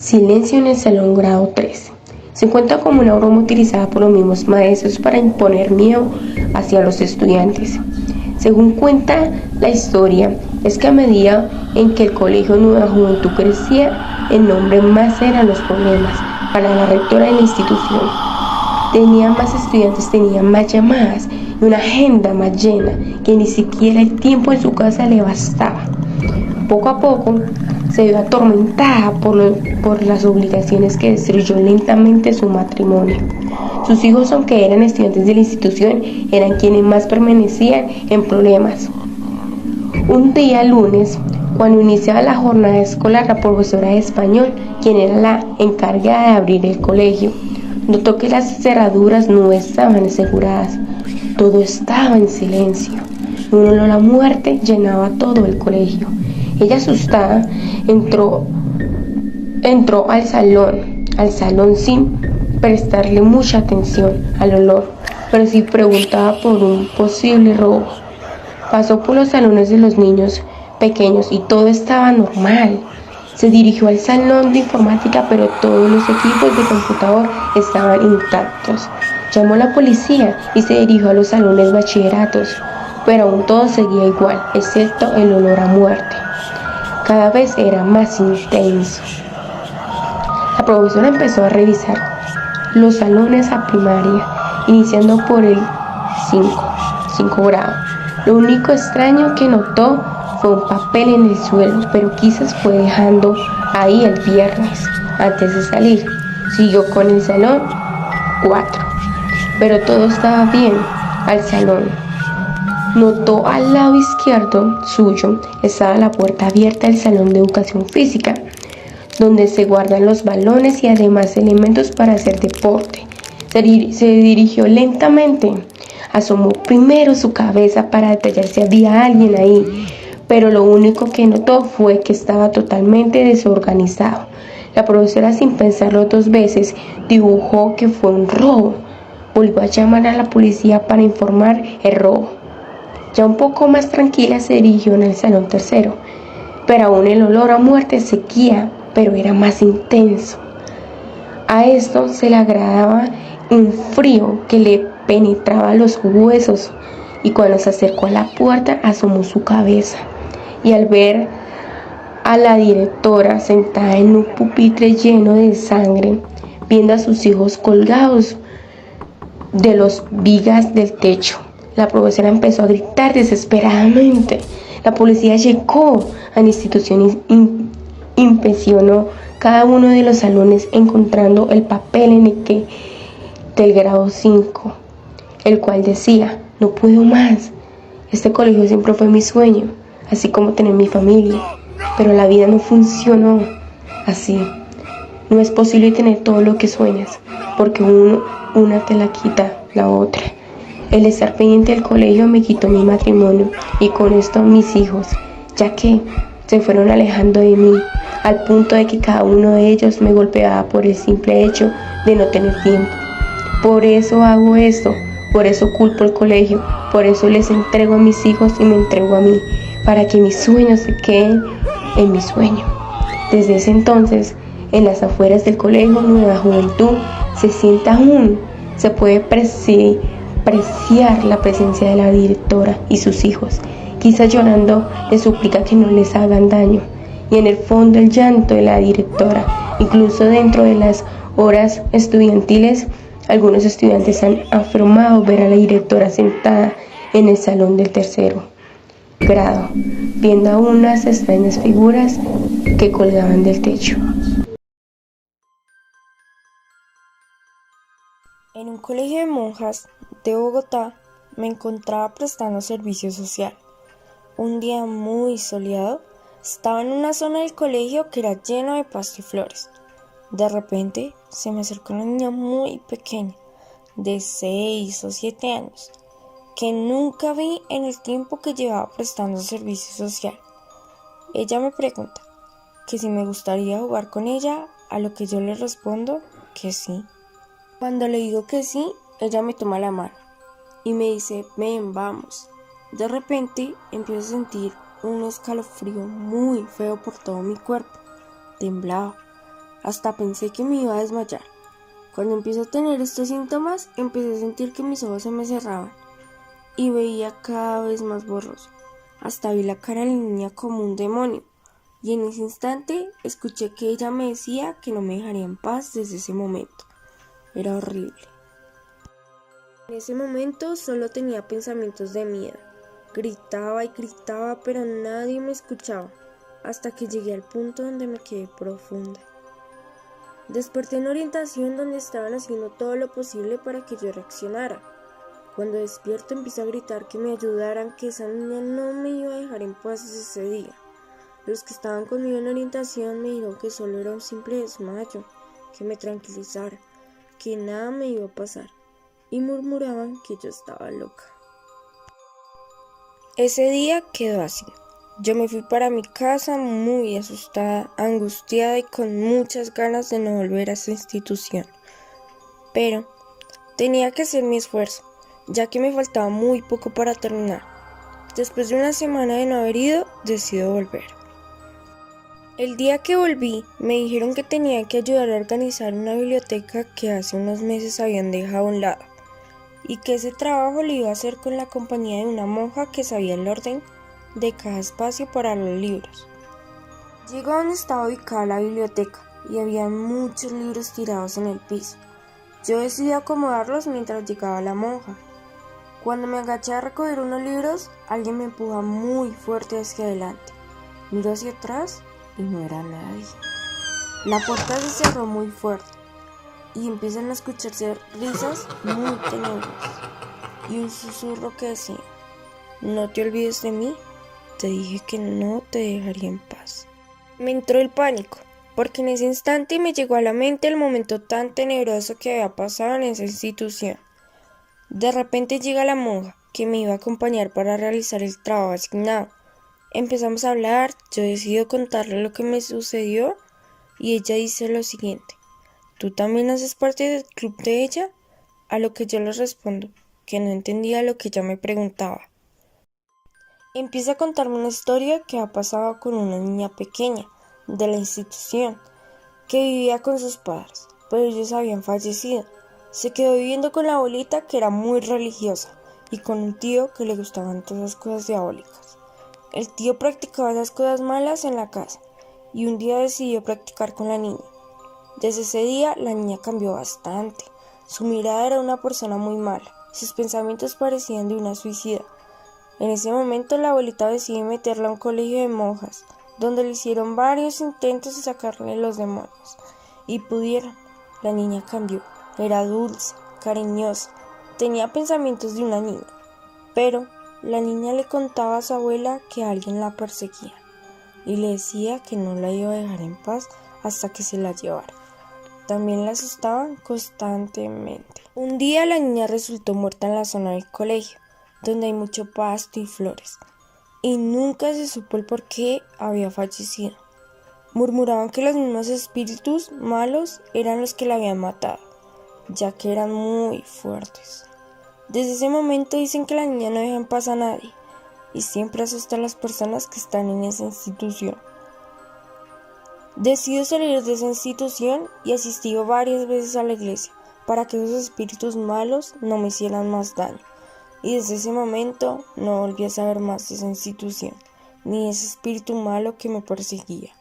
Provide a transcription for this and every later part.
Silencio en el salón grado 13. Se encuentra como una broma utilizada por los mismos maestros para imponer miedo hacia los estudiantes. Según cuenta la historia, es que a medida en que el Colegio Nueva Juventud crecía, el nombre más eran los problemas para la rectora de la institución. Tenía más estudiantes, tenía más llamadas y una agenda más llena que ni siquiera el tiempo en su casa le bastaba. Poco a poco se vio atormentada por las obligaciones que destruyó lentamente su matrimonio. Sus hijos, aunque eran estudiantes de la institución, eran quienes más permanecían en problemas. Un día lunes, cuando iniciaba la jornada escolar, la profesora de español, quien era la encargada de abrir el colegio, notó que las cerraduras no estaban aseguradas. Todo estaba en silencio. Un olor a muerte llenaba todo el colegio. Ella, asustada, entró al salón sin prestarle mucha atención al olor, pero sí preguntaba por un posible robo. Pasó por los salones de los niños pequeños y todo estaba normal. Se dirigió al salón de informática, pero todos los equipos de computador estaban intactos. Llamó a la policía y se dirigió a los salones de bachilleratos, pero aún todo seguía igual, excepto el olor a muerte. Cada vez era más intenso. La profesora empezó a revisar los salones a primaria, iniciando por el 5 grado. Lo único extraño que notó fue un papel en el suelo, pero quizás fue dejando ahí el viernes antes de salir. Siguió con el salón 4, pero todo estaba bien. Al salón notó al lado izquierdo suyo estaba la puerta abierta del salón de educación física, donde se guardan los balones y además elementos para hacer deporte. Se dirigió lentamente. Asomó primero su cabeza para detallar si había alguien ahí, pero lo único que notó fue que estaba totalmente desorganizado. La profesora, sin pensarlo dos veces, dibujó que fue un robo. Volvió a llamar a la policía para informar el robo. Ya un poco más tranquila, se dirigió en el salón tercero, pero aún el olor a muerte seguía, pero era más intenso. A esto se le agregaba un frío que le penetraba los huesos, y cuando se acercó a la puerta asomó su cabeza y al ver a la directora sentada en un pupitre lleno de sangre, viendo a sus hijos colgados de las vigas del techo, la profesora empezó a gritar desesperadamente. La policía llegó a la institución y inspeccionó cada uno de los salones, encontrando el papel en el que del grado 5, el cual decía: no puedo más, este colegio siempre fue mi sueño, así como tener mi familia, pero la vida no funcionó así. No es posible tener todo lo que sueñas, porque una te la quita la otra. El estar pendiente del colegio me quitó mi matrimonio y con esto mis hijos, ya que se fueron alejando de mí, al punto de que cada uno de ellos me golpeaba por el simple hecho de no tener tiempo. Por eso hago esto, por eso culpo al colegio, por eso les entrego a mis hijos y me entrego a mí, para que mis sueños se queden en mi sueño. Desde ese entonces, en las afueras del Colegio Nueva Juventud, se puede apreciar la presencia de la directora y sus hijos. Quizás llorando les suplica que no les hagan daño, y en el fondo el llanto de la directora. Incluso dentro de las horas estudiantiles, algunos estudiantes han afirmado ver a la directora sentada en el salón del tercero grado, viendo a unas extrañas figuras que colgaban del techo. En un colegio de monjas de Bogotá me encontraba prestando servicio social. Un día muy soleado, estaba en una zona del colegio que era llena de pasto y flores. De repente se me acercó una niña muy pequeña, de 6 o 7 años, que nunca vi en el tiempo que llevaba prestando servicio social. Ella me pregunta que si me gustaría jugar con ella, a lo que yo le respondo que sí. Cuando le digo que sí, ella me toma la mano y me dice: ven, vamos. De repente empiezo a sentir un escalofrío muy feo por todo mi cuerpo. Temblaba. Hasta pensé que me iba a desmayar. Cuando empecé a tener estos síntomas, empecé a sentir que mis ojos se me cerraban y veía cada vez más borroso. Hasta vi la cara de la niña como un demonio. Y en ese instante escuché que ella me decía que no me dejaría en paz desde ese momento. Era horrible. En ese momento solo tenía pensamientos de miedo. Gritaba y gritaba, pero nadie me escuchaba, hasta que llegué al punto donde me quedé profunda. Desperté en orientación donde estaban haciendo todo lo posible para que yo reaccionara. Cuando despierto empiezo a gritar que me ayudaran, que esa niña no me iba a dejar en paz ese día. Los que estaban conmigo en orientación me dijeron que solo era un simple desmayo, que me tranquilizara, que nada me iba a pasar, y murmuraban que yo estaba loca. Ese día quedó así. Yo me fui para mi casa muy asustada, angustiada y con muchas ganas de no volver a esa institución. Pero tenía que hacer mi esfuerzo, ya que me faltaba muy poco para terminar. Después de una semana de no haber ido, decidí volver. El día que volví, me dijeron que tenía que ayudar a organizar una biblioteca que hace unos meses habían dejado a un lado, y que ese trabajo lo iba a hacer con la compañía de una monja que sabía el orden de cada espacio para los libros. Llego a donde estaba ubicada la biblioteca y había muchos libros tirados en el piso. Yo decidí acomodarlos mientras llegaba la monja. Cuando me agaché a recoger unos libros, alguien me empuja muy fuerte hacia adelante. Miro hacia atrás y no era nadie. La puerta se cerró muy fuerte y empiezan a escucharse risas muy tenebrosas y un susurro que decía: "No te olvides de mí, te dije que no te dejaría en paz". Me entró el pánico, porque en ese instante me llegó a la mente el momento tan tenebroso que había pasado en esa institución. De repente llega la monja, que me iba a acompañar para realizar el trabajo asignado. Empezamos a hablar, yo decido contarle lo que me sucedió y ella dice lo siguiente: "¿Tú también haces parte del club de ella?". A lo que yo le respondo que no entendía lo que ella me preguntaba. Empieza a contarme una historia que ha pasado con una niña pequeña de la institución que vivía con sus padres, pero ellos habían fallecido. Se quedó viviendo con la abuelita, que era muy religiosa, y con un tío que le gustaban todas las cosas diabólicas. El tío practicaba esas cosas malas en la casa y un día decidió practicar con la niña. Desde ese día la niña cambió bastante. Su mirada era una persona muy mala, sus pensamientos parecían de una suicida. En ese momento la abuelita decide meterla a un colegio de monjas, donde le hicieron varios intentos de sacarle los demonios, y pudieron. La niña cambió, era dulce, cariñosa, tenía pensamientos de una niña, pero la niña le contaba a su abuela que alguien la perseguía, y le decía que no la iba a dejar en paz hasta que se la llevara. También la asustaban constantemente. Un día la niña resultó muerta en la zona del colegio, donde hay mucho pasto y flores, y nunca se supo el por qué había fallecido. Murmuraban que los mismos espíritus malos eran los que la habían matado, ya que eran muy fuertes. Desde ese momento dicen que la niña no deja en paz a nadie, y siempre asusta a las personas que están en esa institución. Decidió salir de esa institución y asistió varias veces a la iglesia para que esos espíritus malos no me hicieran más daño. Y desde ese momento no volví a saber más de esa institución, ni de ese espíritu malo que me perseguía.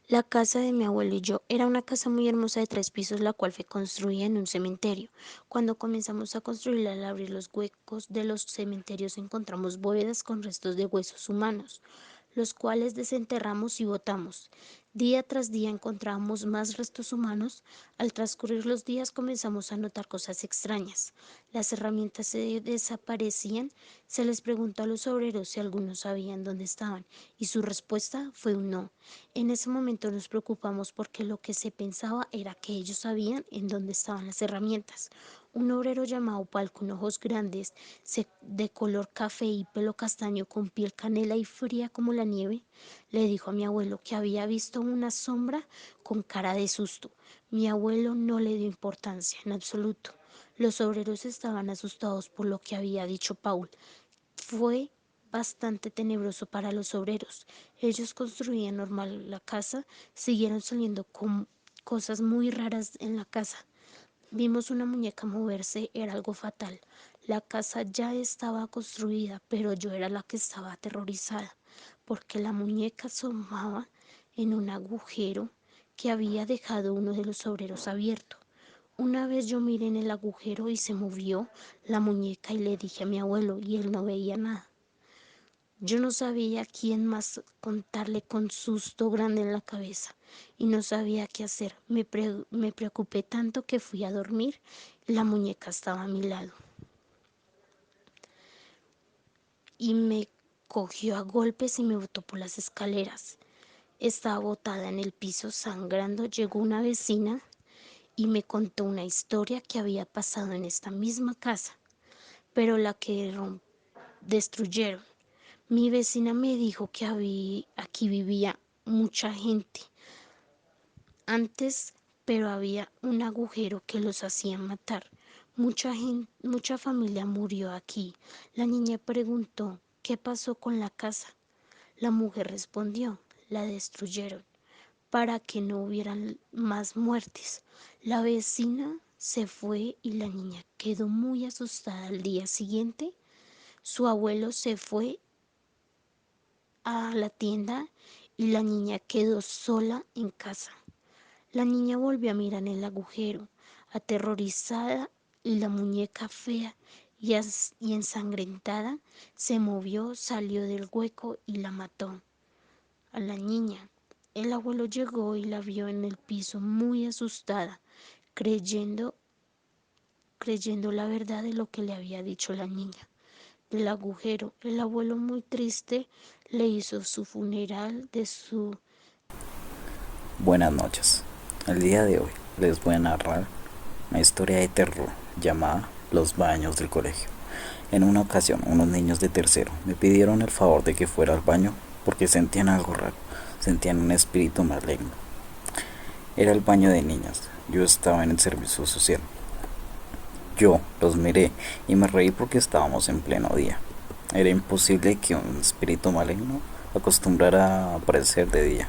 La casa de mi abuelo y yo era una casa muy hermosa de 3 pisos, la cual fue construida en un cementerio. Cuando comenzamos a construirla, al abrir los huecos de los cementerios encontramos bóvedas con restos de huesos humanos, los cuales desenterramos y botamos. Día tras día encontrábamos más restos humanos. Al transcurrir los días comenzamos a notar cosas extrañas. Las herramientas se desaparecían. Se les preguntó a los obreros si algunos sabían dónde estaban, y su respuesta fue un no. En ese momento nos preocupamos porque lo que se pensaba era que ellos sabían en dónde estaban las herramientas. Un obrero llamado Pal, con ojos grandes, de color café y pelo castaño, con piel canela y fría como la nieve, le dijo a mi abuelo que había visto una sombra con cara de susto. Mi abuelo no le dio importancia en absoluto. Los obreros estaban asustados por lo que había dicho Paul. Fue bastante tenebroso para los obreros. Ellos construían normal la casa, siguieron saliendo con cosas muy raras en la casa. Vimos una muñeca moverse, era algo fatal. La casa ya estaba construida, pero yo era la que estaba aterrorizada, porque la muñeca asomaba en un agujero que había dejado uno de los obreros abierto. Una vez yo miré en el agujero y se movió la muñeca y le dije a mi abuelo y él no veía nada. Yo no sabía a quién más contarle con susto grande en la cabeza y no sabía qué hacer. Me preocupé tanto que fui a dormir y la muñeca estaba a mi lado. Y me cogió a golpes y me botó por las escaleras. Estaba botada en el piso sangrando. Llegó una vecina y me contó una historia que había pasado en esta misma casa, pero la que destruyeron. Mi vecina me dijo que aquí vivía mucha gente antes, pero había un agujero que los hacía matar. Mucha familia murió aquí. La niña preguntó, ¿qué pasó con la casa? La mujer respondió, la destruyeron para que no hubieran más muertes. La vecina se fue y la niña quedó muy asustada. Al día siguiente, su abuelo se fue a la tienda y la niña quedó sola en casa. La niña volvió a mirar el agujero, aterrorizada, y la muñeca fea y ensangrentada se movió, salió del hueco y la mató a la niña. El abuelo llegó y la vio en el piso muy asustada, creyendo la verdad de lo que le había dicho la niña. Del agujero, el abuelo muy triste le hizo su funeral de su... Buenas noches. El día de hoy les voy a narrar una historia de terror llamada Los baños del colegio. En una ocasión, unos niños de tercero me pidieron el favor de que fuera al baño porque sentían algo raro, sentían un espíritu maligno. Era el baño de niñas. Yo estaba en el servicio social. Yo los miré y me reí porque estábamos en pleno día. Era imposible que un espíritu maligno acostumbrara a aparecer de día.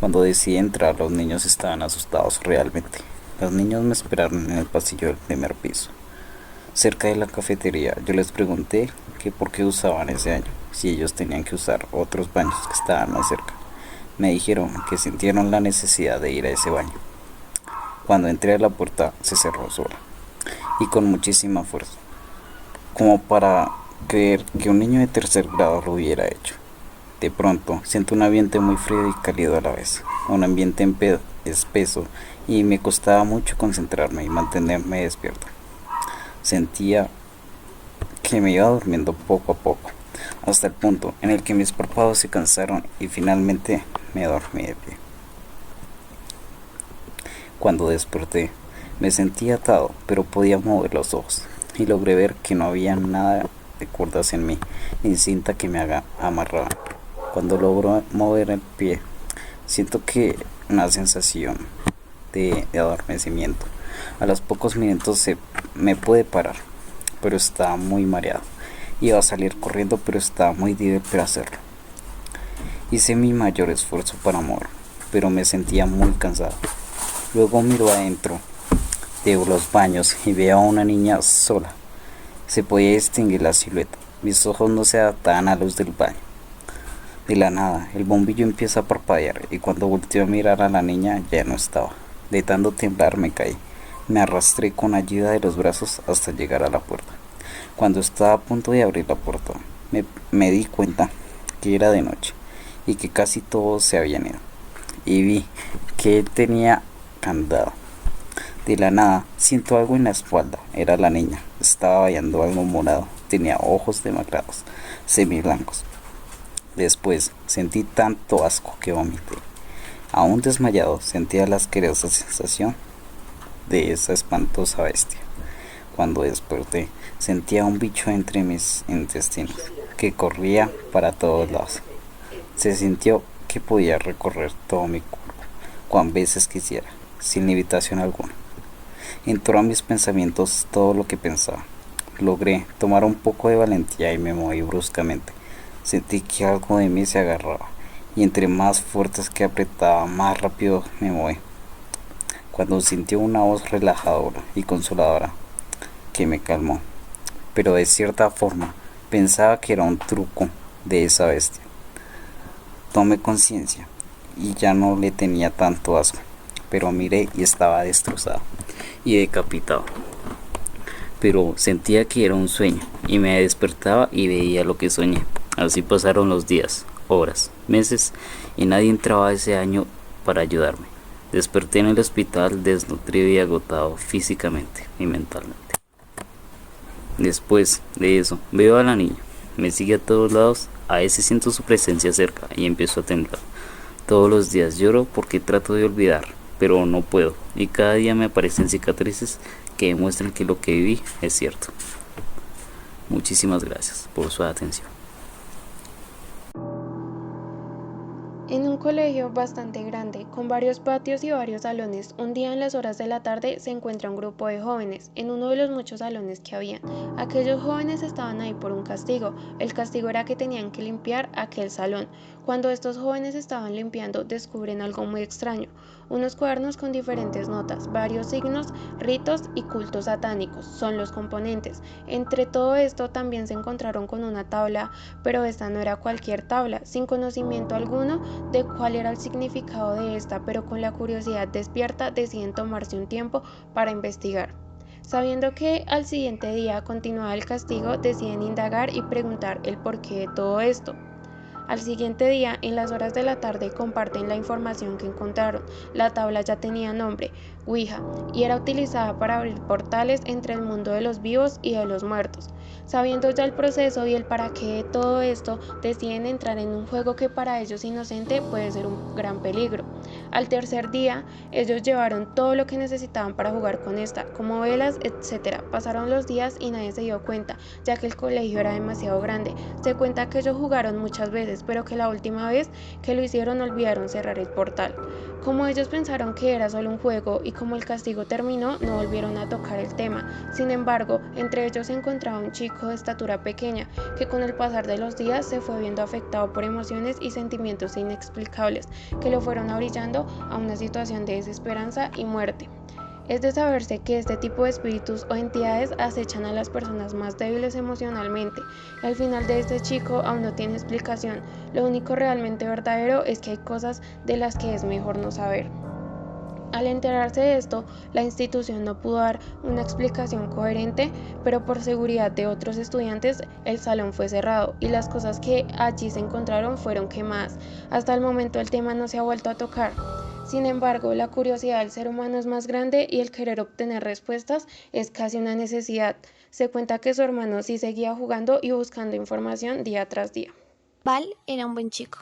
Cuando decidí entrar, los niños estaban asustados realmente. Los niños me esperaron en el pasillo del primer piso. Cerca de la cafetería, yo les pregunté que por qué usaban ese baño, si ellos tenían que usar otros baños que estaban más cerca. Me dijeron que sintieron la necesidad de ir a ese baño. Cuando entré a la puerta, se cerró sola y con muchísima fuerza, como para creer que un niño de tercer grado lo hubiera hecho. De pronto, siento un ambiente muy frío y cálido a la vez, un ambiente espeso, y me costaba mucho concentrarme y mantenerme despierto. Sentía que me iba durmiendo poco a poco, hasta el punto en el que mis párpados se cansaron y finalmente me dormí de pie. Cuando desperté, me sentí atado, pero podía mover los ojos y logré ver que no había nada de cuerdas en mí, ni cinta que me amarraba. Cuando logro mover el pie, siento que una sensación de adormecimiento. A los pocos minutos me pude parar, pero estaba muy mareado. Iba a salir corriendo, pero estaba muy débil para hacerlo. Hice mi mayor esfuerzo para mover, pero me sentía muy cansado. Luego miro adentro de los baños y veo a una niña sola. Se podía distinguir la silueta. Mis ojos no se adaptaban a la luz del baño. De la nada, el bombillo empieza a parpadear y cuando volteo a mirar a la niña ya no estaba. De tanto temblar me caí. Me arrastré con ayuda de los brazos hasta llegar a la puerta. Cuando estaba a punto de abrir la puerta, me di cuenta que era de noche y que casi todos se habían ido. Y vi que él tenía candado. De la nada, siento algo en la espalda. Era la niña. Estaba bailando algo morado. Tenía ojos demacrados, semiblancos. Después sentí tanto asco que vomité. Aún desmayado, sentía la asquerosa sensación de esa espantosa bestia. Cuando desperté, sentía un bicho entre mis intestinos que corría para todos lados. Se sintió que podía recorrer todo mi cuerpo, cuan veces quisiera, sin limitación alguna. Entró a mis pensamientos todo lo que pensaba. logré tomar un poco de valentía y me moví bruscamente. Sentí que algo de mí se agarraba, y entre más fuertes que apretaba, más rápido me moví. Cuando sintió una voz relajadora y consoladora que me calmó, pero de cierta forma pensaba que era un truco de esa bestia. Tomé conciencia y ya no le tenía tanto asco, pero miré y estaba destrozado y decapitado. Pero sentía que era un sueño y me despertaba y veía lo que soñé. Así pasaron los días, horas, meses y nadie entraba ese año para ayudarme. Desperté en el hospital desnutrido y agotado físicamente y mentalmente. Después de eso, veo a la niña. Me sigue a todos lados, a veces siento su presencia cerca y empiezo a temblar. Todos los días lloro porque trato de olvidar, pero no puedo, y cada día me aparecen cicatrices que demuestran que lo que viví es cierto. Muchísimas gracias por su atención. En un colegio bastante grande, con varios patios y varios salones, un día en las horas de la tarde se encuentra un grupo de jóvenes en uno de los muchos salones que había. Aquellos jóvenes estaban ahí por un castigo. El castigo era que tenían que limpiar aquel salón. Cuando estos jóvenes estaban limpiando, descubren algo muy extraño: unos cuadernos con diferentes notas, varios signos, ritos y cultos satánicos son los componentes. Entre todo esto también se encontraron con una tabla, pero esta no era cualquier tabla, sin conocimiento alguno de cuál era el significado de esta, pero con la curiosidad despierta deciden tomarse un tiempo para investigar. Sabiendo que al siguiente día continuaba el castigo, deciden indagar y preguntar el porqué de todo esto. Al siguiente día, en las horas de la tarde, comparten la información que encontraron. La tabla ya tenía nombre, Ouija, y era utilizada para abrir portales entre el mundo de los vivos y de los muertos. Sabiendo ya el proceso y el para qué de todo esto, deciden entrar en un juego que para ellos inocente puede ser un gran peligro. Al tercer día, ellos llevaron todo lo que necesitaban para jugar con esta, como velas, etc. Pasaron los días y nadie se dio cuenta, ya que el colegio era demasiado grande. Se cuenta que ellos jugaron muchas veces, pero que la última vez que lo hicieron olvidaron cerrar el portal. Como ellos pensaron que era solo un juego y como el castigo terminó, no volvieron a tocar el tema. Sin embargo, entre ellos se encontraba un chico de estatura pequeña que con el pasar de los días se fue viendo afectado por emociones y sentimientos inexplicables que lo fueron orillando a una situación de desesperanza y muerte. Es de saberse que este tipo de espíritus o entidades acechan a las personas más débiles emocionalmente. El final de este chico aún no tiene explicación. Lo único realmente verdadero es que hay cosas de las que es mejor no saber. Al enterarse de esto, la institución no pudo dar una explicación coherente, pero por seguridad de otros estudiantes, el salón fue cerrado y las cosas que allí se encontraron fueron quemadas. Hasta el momento el tema no se ha vuelto a tocar. Sin embargo, la curiosidad del ser humano es más grande y el querer obtener respuestas es casi una necesidad. Se cuenta que su hermano sí seguía jugando y buscando información día tras día. Val era un buen chico.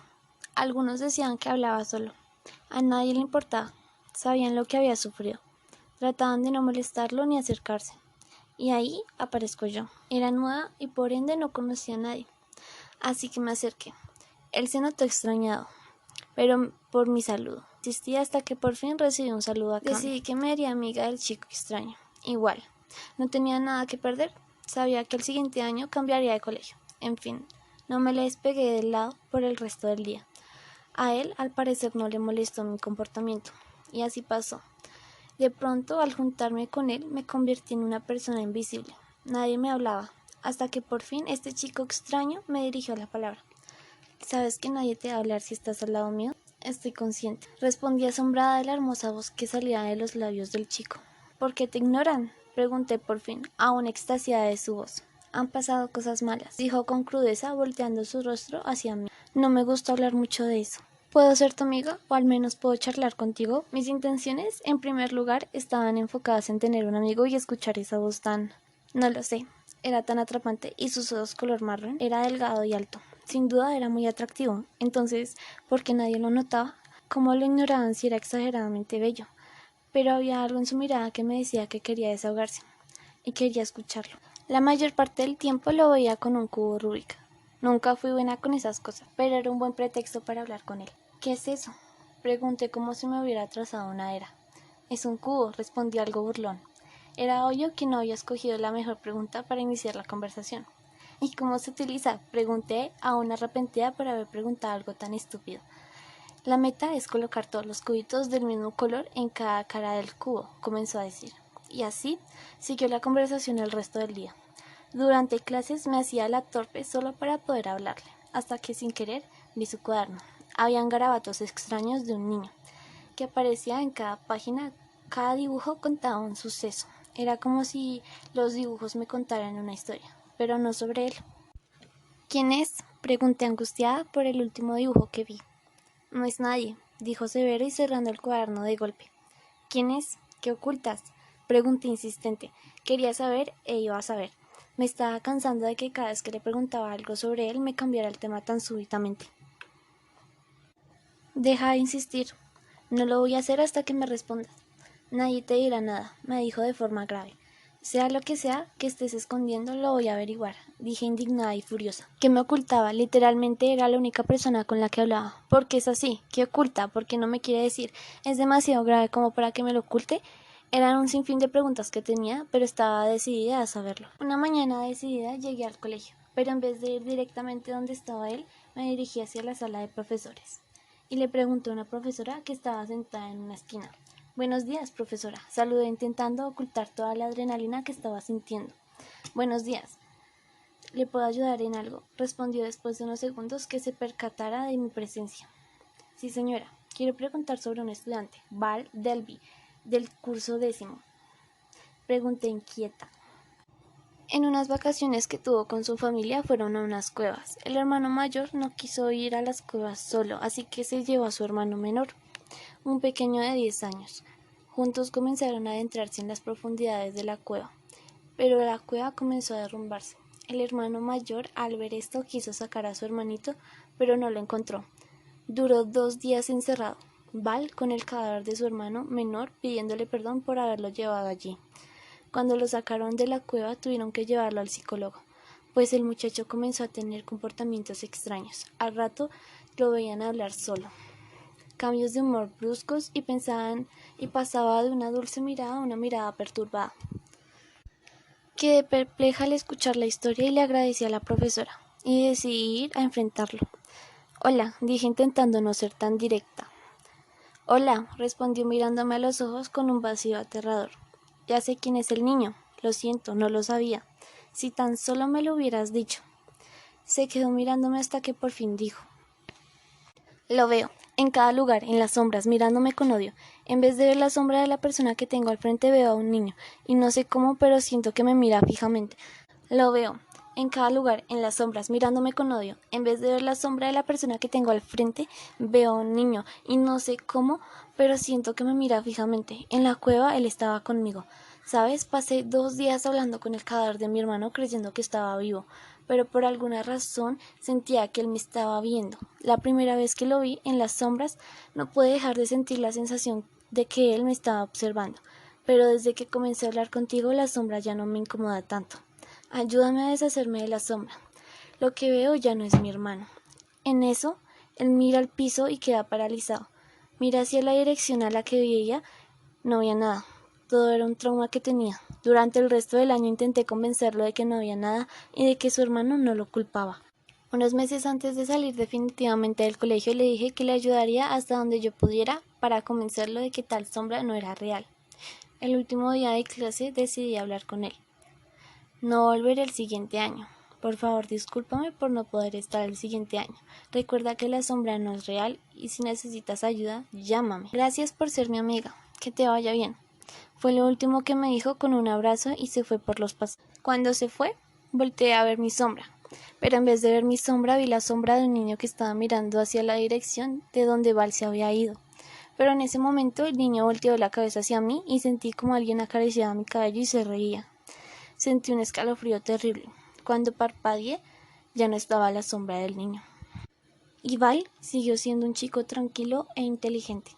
Algunos decían que hablaba solo. A nadie le importaba. Sabían lo que había sufrido. Trataban de no molestarlo ni acercarse. Y ahí aparezco yo. Era nueva y por ende no conocía a nadie. Así que me acerqué. Él se notó extrañado, pero por mi saludo. Insistí hasta que por fin recibí un saludo a cambio. Decidí que me haría amiga del chico extraño. Igual, no tenía nada que perder. Sabía que el siguiente año cambiaría de colegio. En fin, no me le despegué del lado por el resto del día. A él, al parecer, no le molestó mi comportamiento. Y así pasó. De pronto, al juntarme con él, me convertí en una persona invisible. Nadie me hablaba, hasta que por fin este chico extraño me dirigió la palabra. ¿Sabes que nadie te va a hablar si estás al lado mío? Estoy consciente. Respondí asombrada de la hermosa voz que salía de los labios del chico. ¿Por qué te ignoran? Pregunté por fin, aún extasiada de su voz. Han pasado cosas malas, dijo con crudeza, volteando su rostro hacia mí. No me gusta hablar mucho de eso. ¿Puedo ser tu amiga? ¿O al menos puedo charlar contigo? Mis intenciones, en primer lugar, estaban enfocadas en tener un amigo y escuchar esa voz tan... No lo sé. Era tan atrapante y sus ojos color marrón. Era delgado y alto. Sin duda era muy atractivo. Entonces, ¿por qué nadie lo notaba? ¿Cómo lo ignoraban si era exageradamente bello? Pero había algo en su mirada que me decía que quería desahogarse. Y quería escucharlo. La mayor parte del tiempo lo veía con un cubo Rubik. Nunca fui buena con esas cosas, pero era un buen pretexto para hablar con él. ¿Qué es eso? Pregunté como si me hubiera trazado una era. Es un cubo, respondí algo burlón. Era obvio que no había escogido la mejor pregunta para iniciar la conversación. ¿Y cómo se utiliza? Pregunté, aún arrepentida por haber preguntado algo tan estúpido. La meta es colocar todos los cubitos del mismo color en cada cara del cubo, comenzó a decir. Y así siguió la conversación el resto del día. Durante clases me hacía la torpe solo para poder hablarle, hasta que sin querer vi su cuaderno. Habían garabatos extraños de un niño, que aparecía en cada página. Cada dibujo contaba un suceso. Era como si los dibujos me contaran una historia, pero no sobre él. ¿Quién es?, pregunté angustiada por el último dibujo que vi. No es nadie, dijo severo y cerrando el cuaderno de golpe. ¿Quién es? ¿Qué ocultas?, pregunté insistente. Quería saber e iba a saber. Me estaba cansando de que cada vez que le preguntaba algo sobre él me cambiara el tema tan súbitamente. Deja de insistir. No lo voy a hacer hasta que me respondas. Nadie te dirá nada, me dijo de forma grave. Sea lo que sea que estés escondiendo, lo voy a averiguar, dije indignada y furiosa. ¿Qué me ocultaba? Literalmente era la única persona con la que hablaba. ¿Por qué es así? ¿Qué oculta? ¿Por qué no me quiere decir? ¿Es demasiado grave como para que me lo oculte? Eran un sinfín de preguntas que tenía, pero estaba decidida a saberlo. Una mañana decidida llegué al colegio, pero en vez de ir directamente donde estaba él, me dirigí hacia la sala de profesores. Y le pregunté a una profesora que estaba sentada en una esquina. Buenos días, profesora. Saludé intentando ocultar toda la adrenalina que estaba sintiendo. Buenos días. ¿Le puedo ayudar en algo?, respondió después de unos segundos que se percatara de mi presencia. Sí, señora. Quiero preguntar sobre un estudiante, Val Delby, del curso 10º. Pregunté inquieta. En unas vacaciones que tuvo con su familia fueron a unas cuevas. El hermano mayor no quiso ir a las cuevas solo, así que se llevó a su hermano menor, un pequeño de 10 años. Juntos comenzaron a adentrarse en las profundidades de la cueva, pero la cueva comenzó a derrumbarse. El hermano mayor, al ver esto, quiso sacar a su hermanito, pero no lo encontró. Duró 2 días encerrado, Val con el cadáver de su hermano menor pidiéndole perdón por haberlo llevado allí. Cuando lo sacaron de la cueva tuvieron que llevarlo al psicólogo, pues el muchacho comenzó a tener comportamientos extraños. Al rato lo veían hablar solo, cambios de humor bruscos y pasaba de una dulce mirada a una mirada perturbada. Quedé perpleja al escuchar la historia y le agradecí a la profesora, y decidí ir a enfrentarlo. Hola, dije intentando no ser tan directa. Hola, respondió mirándome a los ojos con un vacío aterrador. Ya sé quién es el niño. Lo siento, no lo sabía. Si tan solo me lo hubieras dicho. Se quedó mirándome hasta que por fin dijo. Lo veo, en cada lugar, en las sombras, mirándome con odio. En vez de ver la sombra de la persona que tengo al frente, veo a un niño. Y no sé cómo, pero siento que me mira fijamente. Lo veo, en cada lugar, en las sombras, mirándome con odio. En vez de ver la sombra de la persona que tengo al frente, veo a un niño. Y no sé cómo, pero siento que me mira fijamente. En la cueva él estaba conmigo. ¿Sabes? Pasé 2 días hablando con el cadáver de mi hermano creyendo que estaba vivo, pero por alguna razón sentía que él me estaba viendo. La primera vez que lo vi en las sombras no pude dejar de sentir la sensación de que él me estaba observando, pero desde que comencé a hablar contigo la sombra ya no me incomoda tanto. Ayúdame a deshacerme de la sombra. Lo que veo ya no es mi hermano. En eso, él mira al piso y queda paralizado. Mira hacia la dirección a la que veía, no había nada. Todo era un trauma que tenía. Durante el resto del año intenté convencerlo de que no había nada y de que su hermano no lo culpaba. Unos meses antes de salir definitivamente del colegio le dije que le ayudaría hasta donde yo pudiera para convencerlo de que tal sombra no era real. El último día de clase decidí hablar con él. No volveré el siguiente año. Por favor, discúlpame por no poder estar el siguiente año. Recuerda que la sombra no es real y si necesitas ayuda, llámame. Gracias por ser mi amiga. Que te vaya bien. Fue lo último que me dijo con un abrazo y se fue por los pasillos. Cuando se fue, volteé a ver mi sombra, pero en vez de ver mi sombra vi la sombra de un niño que estaba mirando hacia la dirección de donde Val se había ido. Pero en ese momento el niño volteó la cabeza hacia mí y sentí como alguien acariciaba mi cabello y se reía. Sentí un escalofrío terrible. Cuando parpadeé, ya no estaba la sombra del niño. Y Val siguió siendo un chico tranquilo e inteligente.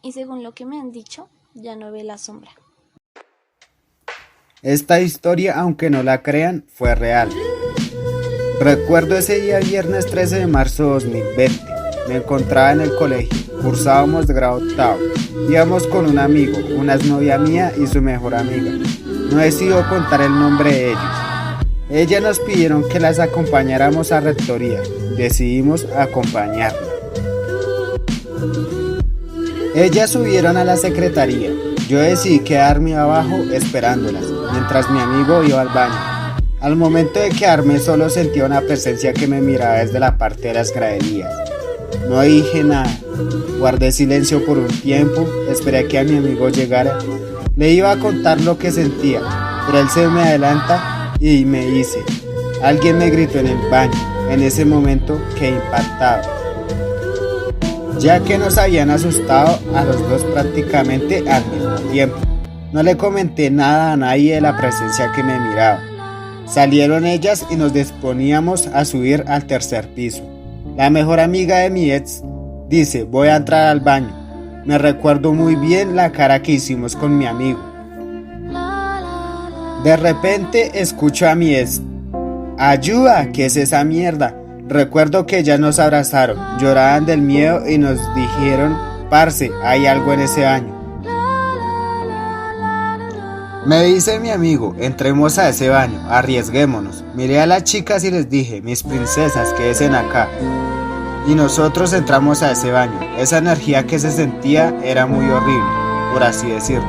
Y según lo que me han dicho, ya no ve la sombra. Esta historia, aunque no la crean, fue real. Recuerdo ese día viernes 13 de marzo de 2020. Me encontraba en el colegio. Cursábamos de grado octavo. Íbamos con un amigo, una exnovia mía y su mejor amiga. no decidió contar el nombre de ellos. Ellas nos pidieron que las acompañáramos a rectoría. Decidimos acompañarlas. Ellas subieron a la secretaría. Yo decidí quedarme abajo esperándolas, mientras mi amigo iba al baño. Al momento de quedarme solo sentía una presencia que me miraba desde la parte de las graderías. No dije nada, guardé silencio por un tiempo, esperé a que a mi amigo llegara. Le iba a contar lo que sentía, pero él se me adelanta y me dice: alguien me gritó en el baño. En ese momento quedé impactado, ya que nos habían asustado a los dos prácticamente al mismo tiempo. No le comenté nada a nadie de la presencia que me miraba. Salieron ellas y nos disponíamos a subir al tercer piso. La mejor amiga de mi ex dice: voy a entrar al baño. Me recuerdo muy bien la cara que hicimos con mi amigo. De repente escucho a mi ex: ¡ayuda! ¿Qué es esa mierda? Recuerdo que ellas nos abrazaron, lloraban del miedo y nos dijeron: parce, hay algo en ese baño. Me dice mi amigo: entremos a ese baño, arriesguémonos. Miré a las chicas y les dije: mis princesas, quédense acá. Y nosotros entramos a ese baño. Esa energía que se sentía era muy horrible, por así decirlo.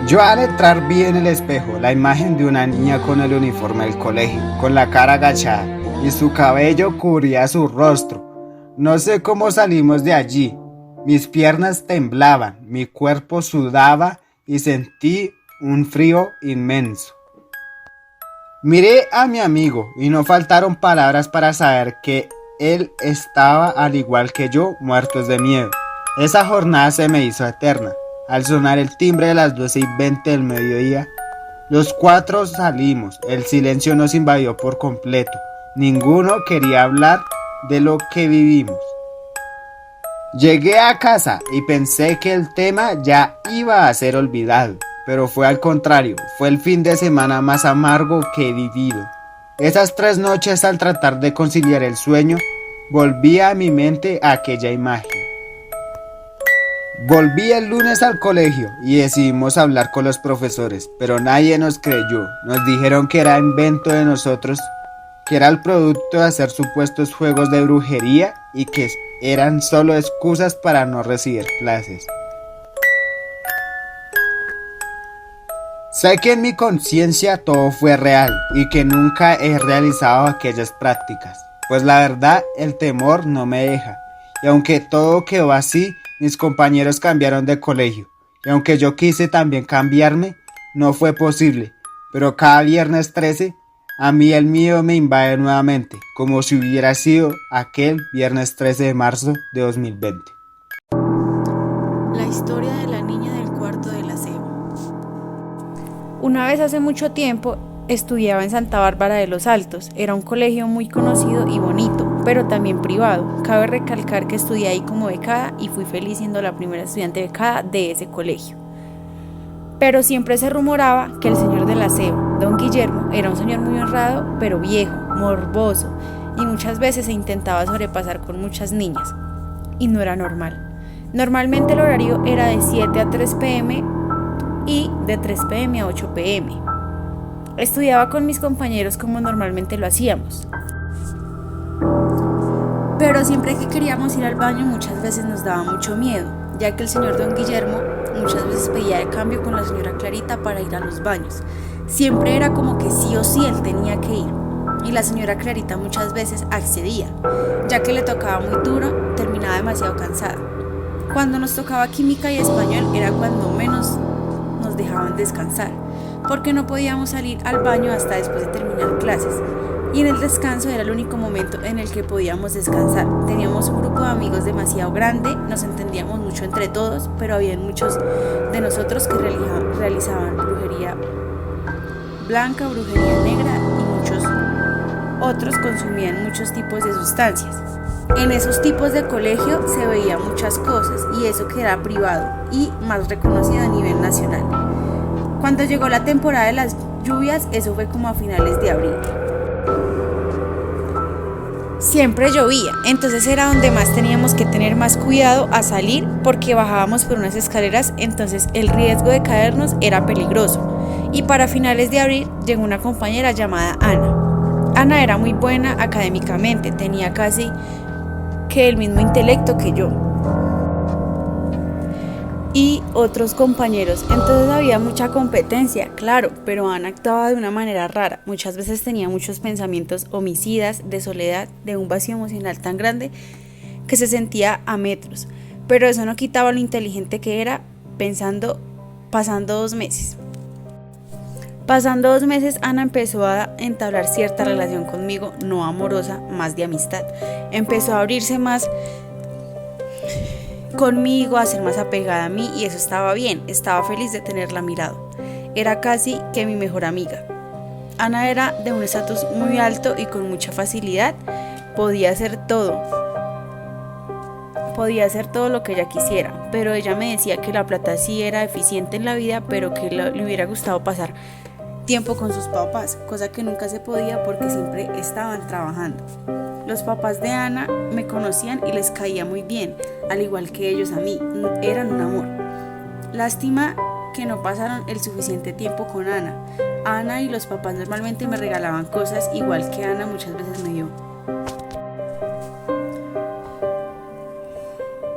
Yo al entrar vi en el espejo la imagen de una niña con el uniforme del colegio, con la cara agachada, y su cabello cubría su rostro. No sé cómo salimos de allí. Mis piernas temblaban, mi cuerpo sudaba y sentí un frío inmenso. Miré a mi amigo y no faltaron palabras para saber que él estaba al igual que yo, muertos de miedo. Esa jornada se me hizo eterna. Al sonar el timbre de las 12:20 del mediodía, los cuatro salimos. El silencio nos invadió por completo. Ninguno quería hablar de lo que vivimos. Llegué a casa y pensé que el tema ya iba a ser olvidado, pero fue al contrario. Fue el fin de semana más amargo que he vivido. Esas 3 noches, al tratar de conciliar el sueño, volví a mi mente aquella imagen. Volví el lunes al colegio y decidimos hablar con los profesores, pero nadie nos creyó. Nos dijeron que era invento de nosotros, que era el producto de hacer supuestos juegos de brujería y que eran solo excusas para no recibir clases. Sé que en mi conciencia todo fue real y que nunca he realizado aquellas prácticas, pues la verdad el temor no me deja. Y aunque todo quedó así, mis compañeros cambiaron de colegio. Y aunque yo quise también cambiarme, no fue posible. Pero cada viernes 13, a mí el miedo me invade nuevamente, como si hubiera sido aquel viernes 13 de marzo de 2020. La historia de la niña del cuarto del aseo. Una vez hace mucho tiempo estudiaba en Santa Bárbara de los Altos. Era un colegio muy conocido y bonito, pero también privado. Cabe recalcar que estudié ahí como becada y fui feliz siendo la primera estudiante becada de ese colegio. Pero siempre se rumoraba que el señor del aseo, don Guillermo, era un señor muy honrado, pero viejo, morboso, y muchas veces se intentaba sobrepasar con muchas niñas. Y no era normal. Normalmente el horario era de 7 a 3 p.m. y de 3 p.m. a 8 p.m. Estudiaba con mis compañeros como normalmente lo hacíamos. Pero siempre que queríamos ir al baño muchas veces nos daba mucho miedo, ya que el señor don Guillermo muchas veces pedía el cambio con la señora Clarita para ir a los baños. Siempre era como que sí o sí él tenía que ir, y la señora Clarita muchas veces accedía, ya que le tocaba muy duro, terminaba demasiado cansada. Cuando nos tocaba química y español era cuando menos nos dejaban descansar, porque no podíamos salir al baño hasta después de terminar clases. Y en el descanso era el único momento en el que podíamos descansar. Teníamos un grupo de amigos demasiado grande, nos entendíamos mucho entre todos, pero había muchos de nosotros que realizaban brujería blanca, brujería negra y muchos otros consumían muchos tipos de sustancias. En esos tipos de colegio se veían muchas cosas y eso que era privado y más reconocido a nivel nacional. Cuando llegó la temporada de las lluvias, eso fue como a finales de abril. siempre llovía, entonces era donde más teníamos que tener más cuidado a salir porque bajábamos por unas escaleras, entonces el riesgo de caernos era peligroso. Y para finales de abril llegó una compañera llamada Ana. Ana era muy buena académicamente, tenía casi que el mismo intelecto que yo y otros compañeros, entonces había mucha competencia, claro, pero Ana actuaba de una manera rara, muchas veces tenía muchos pensamientos homicidas, de soledad, de un vacío emocional tan grande que se sentía a metros, pero eso no quitaba lo inteligente que era. Pasando 2 meses, Ana empezó a entablar cierta relación conmigo, no amorosa, más de amistad, empezó a abrirse más conmigo, a ser más apegada a mí y eso estaba bien, estaba feliz de tenerla a mi lado. Era casi que mi mejor amiga. Ana era de un estatus muy alto y con mucha facilidad podía hacer todo lo que ella quisiera, pero ella me decía que la plata sí era eficiente en la vida, pero que le hubiera gustado pasar tiempo con sus papás, cosa que nunca se podía porque siempre estaban trabajando. Los papás de Ana me conocían y les caía muy bien, al igual que ellos a mí, eran un amor. Lástima que no pasaron el suficiente tiempo con Ana. Ana y los papás normalmente me regalaban cosas, igual que Ana muchas veces me dio.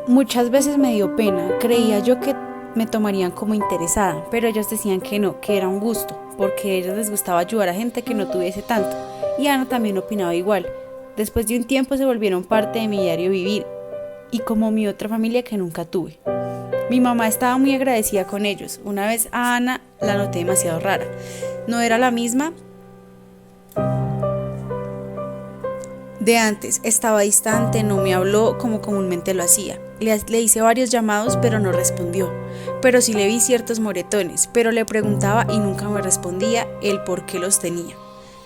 Muchas veces me dio pena, creía yo que me tomarían como interesada, pero ellos decían que no, que era un gusto, porque a ellos les gustaba ayudar a gente que no tuviese tanto, y Ana también opinaba igual. Después de un tiempo se volvieron parte de mi diario vivir, y como mi otra familia que nunca tuve. Mi mamá estaba muy agradecida con ellos. Una vez a Ana la noté demasiado rara, no era la misma de antes, estaba distante, no me habló como comúnmente lo hacía. Le hice varios llamados pero no respondió, pero sí le vi ciertos moretones, pero le preguntaba y nunca me respondía el por qué los tenía.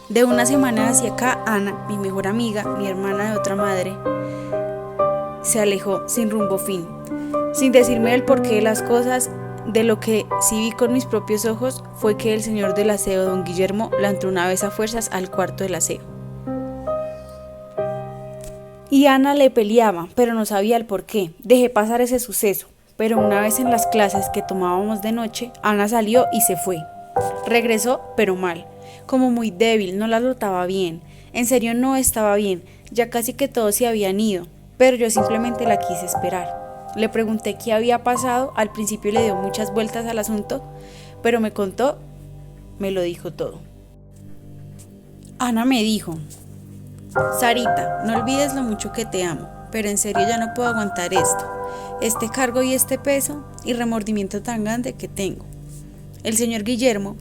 De una semana hacia acá, Ana, mi mejor amiga, mi hermana de otra madre, se alejó sin rumbo fin, sin decirme el porqué de las cosas. De lo que sí vi con mis propios ojos fue que el señor del aseo, don Guillermo, la entró una vez a fuerzas al cuarto del aseo. Y Ana le peleaba, pero no sabía el por qué. Dejé pasar ese suceso, pero una vez en las clases que tomábamos de noche, Ana salió y se fue. Regresó, pero mal, como muy débil, no la notaba bien. En serio no estaba bien, ya casi que todos se habían ido, pero yo simplemente la quise esperar. Le pregunté qué había pasado, al principio le dio muchas vueltas al asunto, pero me lo dijo todo. Ana me dijo: Sarita, no olvides lo mucho que te amo, pero en serio ya no puedo aguantar este cargo y este peso y remordimiento tan grande que tengo. El señor Guillermo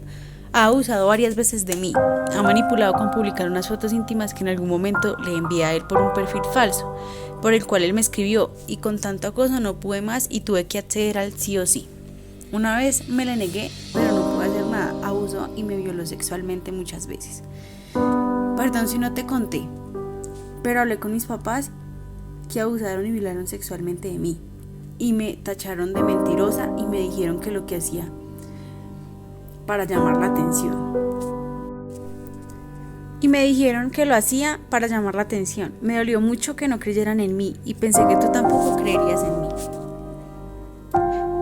ha abusado varias veces de mí, ha manipulado con publicar unas fotos íntimas que en algún momento le envié a él por un perfil falso, por el cual él me escribió, y con tanto acoso no pude más y tuve que acceder al sí o sí. Una vez me le negué, pero no pude hacer nada, abusó y me violó sexualmente muchas veces. Perdón si no te conté, pero hablé con mis papás que abusaron y violaron sexualmente de mí y me tacharon de mentirosa y me dijeron que lo que hacía para llamar la atención. Me dolió mucho que no creyeran en mí y pensé que tú tampoco creerías en mí.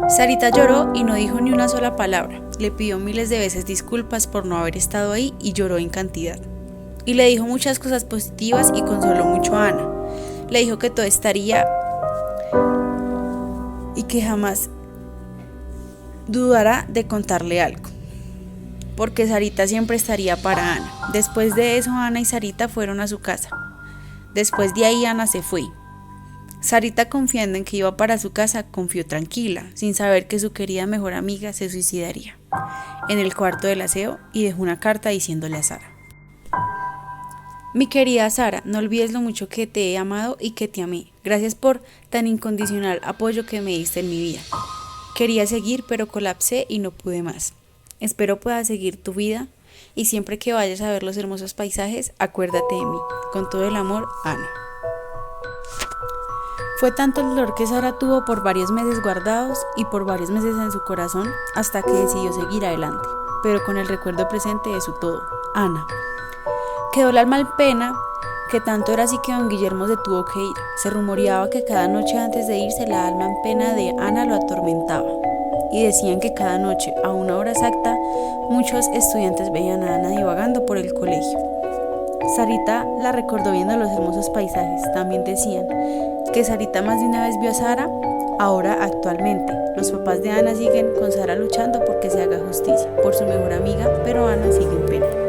Sarita lloró y no dijo ni una sola palabra. Le pidió miles de veces disculpas por no haber estado ahí y lloró en cantidad. Y le dijo muchas cosas positivas y consoló mucho a Ana. Le dijo que todo estaría y que jamás dudará de contarle algo, porque Sarita siempre estaría para Ana. Después de eso, Ana y Sarita fueron a su casa. Después de ahí, Ana se fue. Sarita, confiando en que iba para su casa, confió tranquila, sin saber que su querida mejor amiga se suicidaría en el cuarto del aseo, y dejó una carta diciéndole a Sara: Mi querida Sara, no olvides lo mucho que te he amado y que te amé. Gracias por tan incondicional apoyo que me diste en mi vida. Quería seguir, pero colapsé y no pude más. Espero puedas seguir tu vida y siempre que vayas a ver los hermosos paisajes, acuérdate de mí. Con todo el amor, Ana. Fue tanto el dolor que Sara tuvo por varios meses guardados y por varios meses en su corazón hasta que decidió seguir adelante, pero con el recuerdo presente de su todo, Ana. Quedó la alma en pena que tanto era así que don Guillermo se tuvo que ir. Se rumoreaba que cada noche antes de irse la alma en pena de Ana lo atormentaba, y decían que cada noche, a una hora exacta, muchos estudiantes veían a Ana divagando por el colegio. Sarita la recordó viendo los hermosos paisajes. También decían que Sarita más de una vez vio a Sara. Ahora, actualmente, los papás de Ana siguen con Sara luchando porque se haga justicia por su mejor amiga, pero Ana sigue en pena.